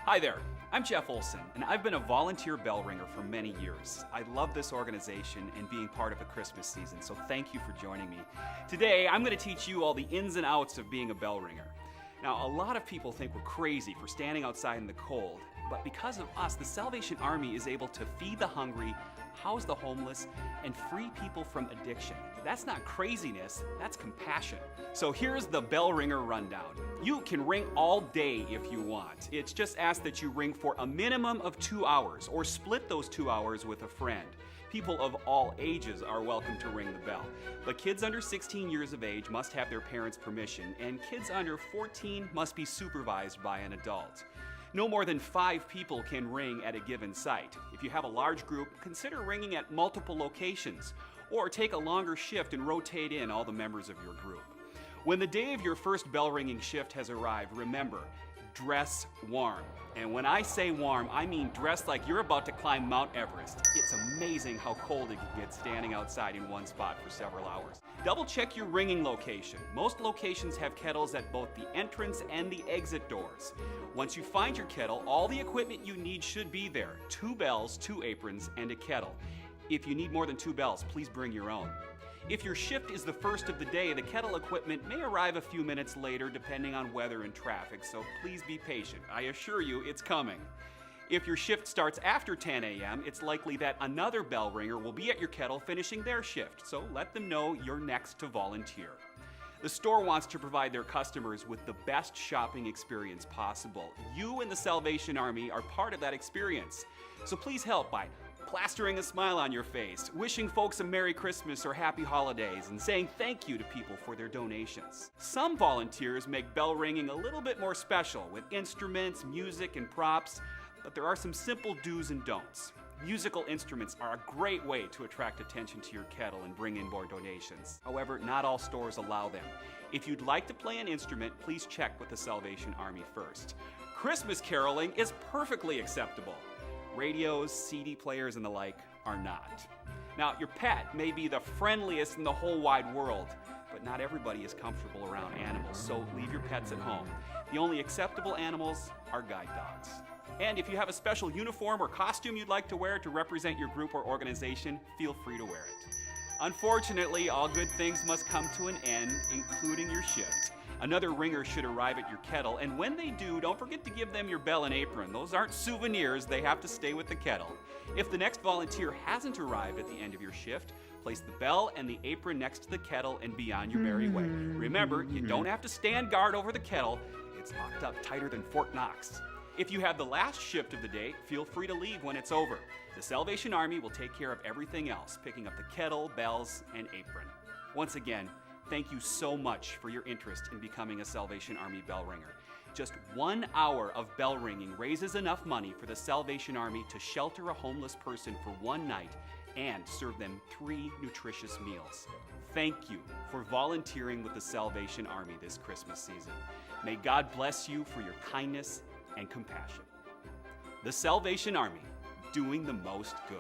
Hi there, I'm Jeff Olson, and I've been a volunteer bell ringer for many years. I love this organization and being part of the Christmas season, so thank you for joining me. Today, I'm going to teach you all the ins and outs of being a bell ringer. Now, a lot of people think we're crazy for standing outside in the cold, but because of us, the Salvation Army is able to feed the hungry, house the homeless, and free people from addiction. That's not craziness, that's compassion. So here's the bell ringer rundown. You can ring all day if you want. It's just asked that you ring for a minimum of 2 hours, or split those 2 hours with a friend. People of all ages are welcome to ring the bell, but kids under 16 years of age must have their parents' permission, and kids under 14 must be supervised by an adult. No more than 5 people can ring at a given site. If you have a large group, consider ringing at multiple locations, or take a longer shift and rotate in all the members of your group. When the day of your first bell ringing shift has arrived, remember, dress warm. And when I say warm, I mean dress like you're about to climb Mount Everest. It's amazing how cold it can get standing outside in one spot for several hours. Double check your ringing location. Most locations have kettles at both the entrance and the exit doors. Once you find your kettle, all the equipment you need should be there. 2 bells, 2 aprons, and a kettle. If you need more than 2 bells, please bring your own. If your shift is the first of the day, the kettle equipment may arrive a few minutes later depending on weather and traffic, so please be patient. I assure you it's coming. If your shift starts after 10 a.m., it's likely that another bell ringer will be at your kettle finishing their shift, so let them know you're next to volunteer. The store wants to provide their customers with the best shopping experience possible. You and the Salvation Army are part of that experience, so please help by plastering a smile on your face, wishing folks a Merry Christmas or Happy Holidays, and saying thank you to people for their donations. Some volunteers make bell ringing a little bit more special with instruments, music, and props, but there are some simple do's and don'ts. Musical instruments are a great way to attract attention to your kettle and bring in more donations. However, not all stores allow them. If you'd like to play an instrument, please check with the Salvation Army first. Christmas caroling is perfectly acceptable. Radios, CD players, and the like are not. Now, your pet may be the friendliest in the whole wide world, but not everybody is comfortable around animals, so leave your pets at home. The only acceptable animals are guide dogs. And if you have a special uniform or costume you'd like to wear to represent your group or organization, feel free to wear it. Unfortunately, all good things must come to an end, including your shift. Another ringer should arrive at your kettle, and when they do, don't forget to give them your bell and apron. Those aren't souvenirs, they have to stay with the kettle. If the next volunteer hasn't arrived at the end of your shift, place the bell and the apron next to the kettle and be on your merry way. Remember, you don't have to stand guard over the kettle. It's locked up tighter than Fort Knox. If you have the last shift of the day, feel free to leave when it's over. The Salvation Army will take care of everything else, picking up the kettle, bells, and apron. Once again, thank you so much for your interest in becoming a Salvation Army bell ringer. Just 1 hour of bell ringing raises enough money for the Salvation Army to shelter a homeless person for one night and serve them 3 nutritious meals. Thank you for volunteering with the Salvation Army this Christmas season. May God bless you for your kindness and compassion. The Salvation Army, doing the most good.